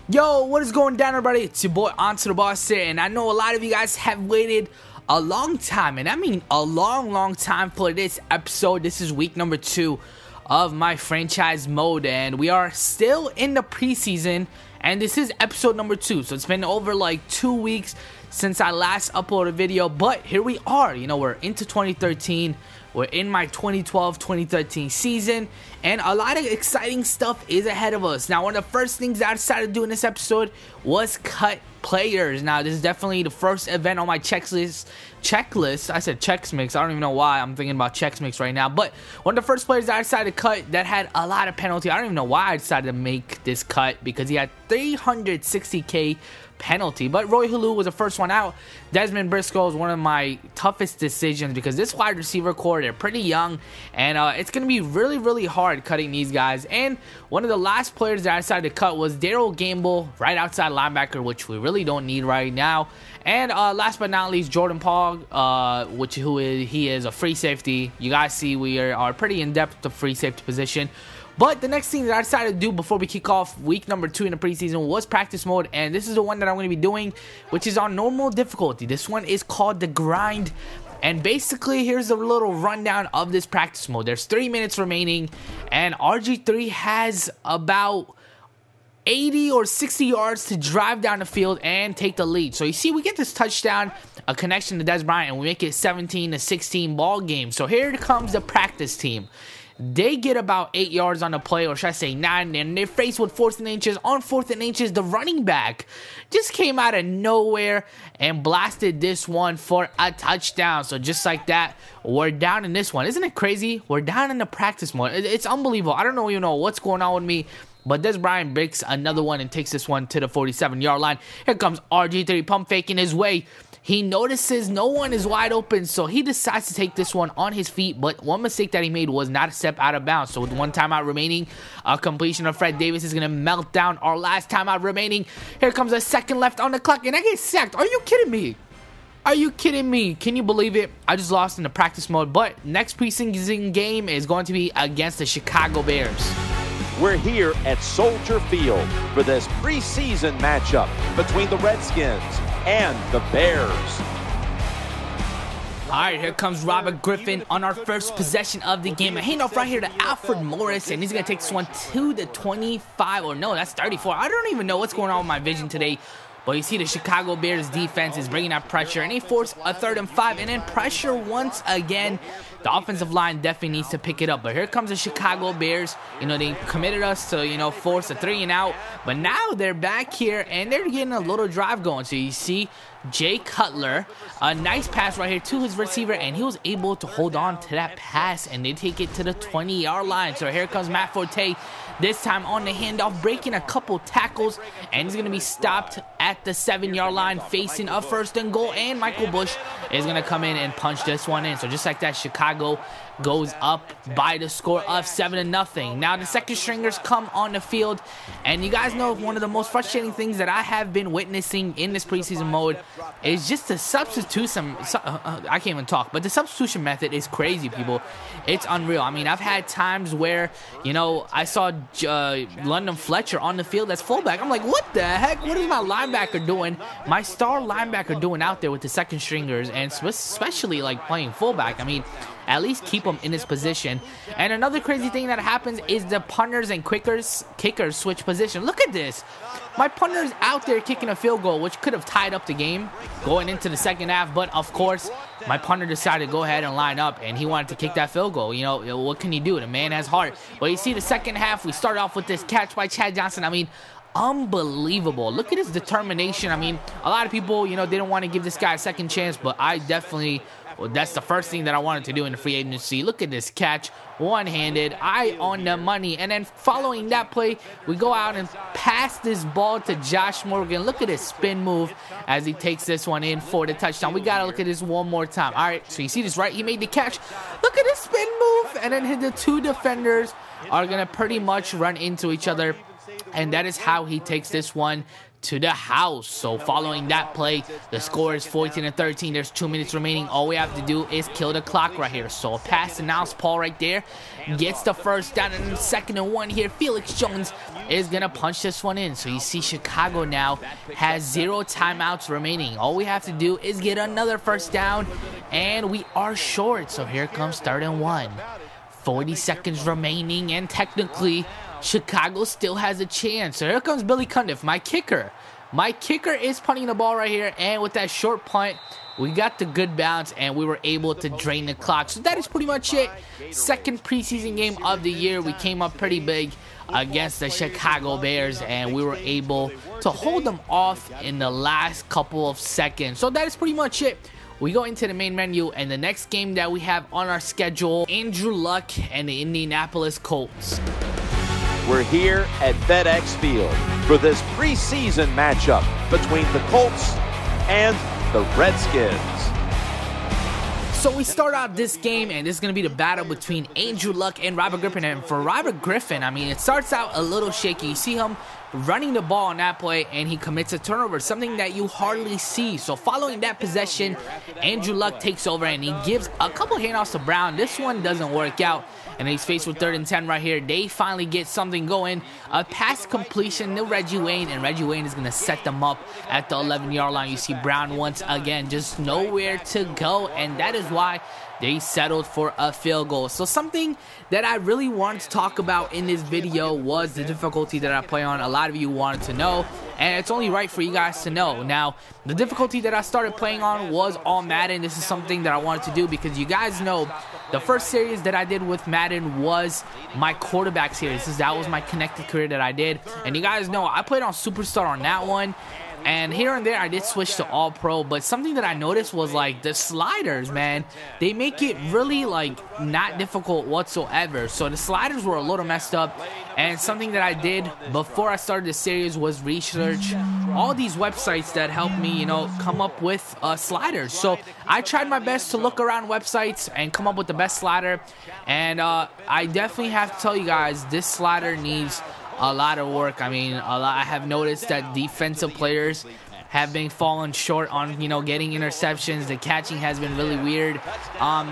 Yo, what is going down, everybody? It's your boy AntoDaBoss here, and I know a lot of you guys have waited a long time, and I mean a long time for this episode. This is week number 2 of my franchise mode, and we are still in the preseason, and this is episode number 2. So it's been over like 2 weeks since I last uploaded a video, but here we are. You know, we're into 2013. We're in my 2012-2013 season, and a lot of exciting stuff is ahead of us. Now, one of the first things that I decided to do in this episode was cut players. Now, this is definitely the first event on my checklist. I said Chex Mix. I don't even know why I'm thinking about Chex Mix right now. But one of the first players that I decided to cut that had a lot of penalty. I don't even know why I decided to make this cut, because he had 360k penalty. But Roy Halou was the first one out. Desmond Briscoe was one of my toughest decisions, because this wide receiver core, they're pretty young, and it's going to be really hard cutting these guys. And one of the last players that I decided to cut was Daryl Gamble, right outside linebacker, which we really don't need right now. And last but not least, Jordan Pog, he is a free safety. You guys see we are pretty in-depth with the free safety position. But the next thing that I decided to do before we kick off week number 2 in the preseason was practice mode, and this is the one that I'm going to be doing, which is on normal difficulty. This one is called the grind, and basically here's a little rundown of this practice mode. There's 3 minutes remaining, and RG3 has about 80 or 60 yards to drive down the field and take the lead. So you see, we get this touchdown, a connection to Des Bryant, and we make it 17-16 ball game. So here comes the practice team. They get about 8 yards on the play, or should I say 9, and they're faced with 4th and inches. On 4th and inches, the running back just came out of nowhere and blasted this one for a touchdown. So just like that, we're down in this one. Isn't it crazy? We're down in the practice mode. It's unbelievable. I don't even know what's going on with me. But Des Bryant breaks another one and takes this one to the 47-yard line. Here comes RG3 pump faking his way. He notices no one is wide open, so he decides to take this one on his feet. But one mistake that he made was not a step out of bounds. So with one timeout remaining, a completion of Fred Davis is going to melt down our last timeout remaining. Here comes a second left on the clock, and I get sacked. Are you kidding me? Are you kidding me? Can you believe it? I just lost in the practice mode. But next preseason game is going to be against the Chicago Bears. We're here at Soldier Field for this preseason matchup between the Redskins and the Bears. Alright, here comes Robert Griffin on our first possession of the game. A handoff right here to Alfred Morris, and he's going to take this one to the 25, or no, that's 34. I don't even know what's going on with my vision today. But you see the Chicago Bears defense is bringing out pressure, and they force a 3rd and 5, and then pressure once again. The offensive line definitely needs to pick it up. But here comes the Chicago Bears. You know, they committed us to, you know, force a 3 and out. But now they're back here, and they're getting a little drive going. So you see Jay Cutler, a nice pass right here to his receiver, and he was able to hold on to that pass, and they take it to the 20-yard line. So here comes Matt Forte, this time on the handoff, breaking a couple tackles, and he's going to be stopped at the 7-yard line, facing a 1st and goal, and Michael Bush is going to come in and punch this one in. So just like that, Chicago goes up by the score of 7-0. Now the second stringers come on the field, and you guys know one of the most frustrating things that I have been witnessing in this preseason mode is just the substitution. I can't even talk, but the substitution method is crazy, people. It's unreal. I mean, I've had times where, you know, I saw London Fletcher on the field as fullback. I'm like, what the heck? What is my linebacker doing? My star linebacker doing out there with the second stringers, and especially like playing fullback? I mean, at least keep him in his position. And another crazy thing that happens is the punters and kickers switch position. Look at this. My punter's out there kicking a field goal, which could have tied up the game going into the second half. But, of course, my punter decided to go ahead and line up, and he wanted to kick that field goal. You know, what can you do? The man has heart. But you see the second half, we start off with this catch by Chad Johnson. I mean, unbelievable. Look at his determination. I mean, a lot of people, you know, they don't want to give this guy a second chance, but I definitely... Well, that's the first thing that I wanted to do in the free agency. Look at this catch, one-handed, eye on the money. And then following that play, we go out and pass this ball to Josh Morgan. Look at his spin move as he takes this one in for the touchdown. We got to look at this one more time. All right, so you see this, right? He made the catch. Look at his spin move. And then the 2 defenders are going to pretty much run into each other. and that is how he takes this one to the house. So following that play, the score is 14-13. There's 2 minutes remaining. All we have to do is kill the clock right here. So a pass to Niles Paul right there gets the first down, and then 2nd and 1 here. Felix Jones is gonna punch this one in. So you see Chicago now has 0 timeouts remaining. All we have to do is get another first down, and we are short. So here comes 3rd and 1. 40 seconds remaining, and technically Chicago still has a chance. So here comes Billy Cundiff, my kicker. My kicker is punting the ball right here, and with that short punt, we got the good bounce, and we were able to drain the clock. So that is pretty much it. 2nd preseason game of the year. We came up pretty big against the Chicago Bears, and we were able to hold them off in the last couple of seconds. So that is pretty much it. We go into the main menu, and the next game that we have on our schedule, Andrew Luck and the Indianapolis Colts. We're here at FedEx Field for this preseason matchup between the Colts and the Redskins. So we start out this game, and this is going to be the battle between Andrew Luck and Robert Griffin. And for Robert Griffin, I mean, it starts out a little shaky. You see him running the ball on that play, and he commits a turnover, something that you hardly see. So following that possession, Andrew Luck takes over, and he gives a couple handoffs to Brown. This one doesn't work out, and he's faced with 3rd and 10 right here. They finally get something going. A pass completion to Reggie Wayne, and Reggie Wayne is going to set them up at the 11-yard line. You see Brown once again just nowhere to go, and that is why they settled for a field goal. So something that I really wanted to talk about in this video was the difficulty that I play on. A lot of you wanted to know, and it's only right for you guys to know. Now, the difficulty that I started playing on was on Madden. This is something that I wanted to do because you guys know the first series that I did with Madden was my quarterback series. That was my connected career that I did, and you guys know I played on Superstar on that one. And here and there, I did switch to All Pro, but something that I noticed was, like, the sliders, man. They make it really, like, not difficult whatsoever. So the sliders were a little messed up, and something that I did before I started the series was research all these websites that helped me, you know, come up with sliders. So I tried my best to look around websites and come up with the best slider, and I definitely have to tell you guys, this slider needs a lot of work. I mean, I have noticed that defensive players have been falling short on, you know, getting interceptions. The catching has been really weird.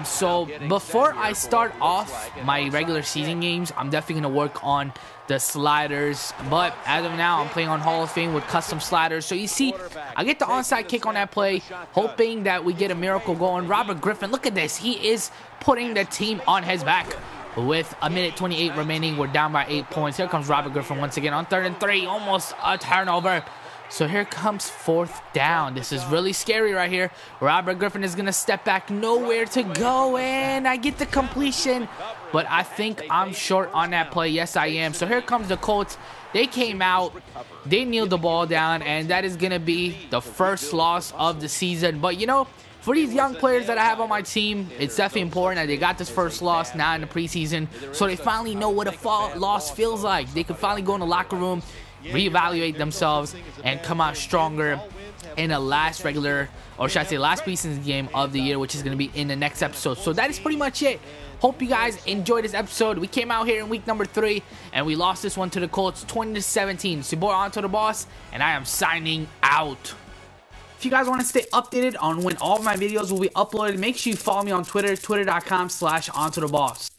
So before I start off my regular season games, I'm definitely going to work on the sliders. But as of now, I'm playing on Hall of Fame with custom sliders. So you see, I get the onside kick on that play, hoping that we get a miracle going. Robert Griffin, look at this. He is putting the team on his back. With 1:28 remaining, we're down by 8 points. Here comes Robert Griffin once again on 3rd and 3, almost a turnover. So here comes 4th down. This is really scary right here. Robert Griffin is going to step back, nowhere to go, and I get the completion. But I think I'm short on that play. Yes, I am. So here comes the Colts. They came out, they kneeled the ball down, and that is going to be the first loss of the season. But, you know, for these young players that I have on my team, it's definitely important that they got this first loss now in the preseason, so they finally know what a loss feels like. They can finally go in the locker room, reevaluate themselves, and come out stronger in the last regular, or should I say last preseason game of the year, which is going to be in the next episode. So that is pretty much it. Hope you guys enjoyed this episode. We came out here in week number 3, and we lost this one to the Colts 20-17. It's your boy AntoDaBoss, and I am signing out. If you guys want to stay updated on when all of my videos will be uploaded, make sure you follow me on Twitter, twitter.com/AntoDaBoss.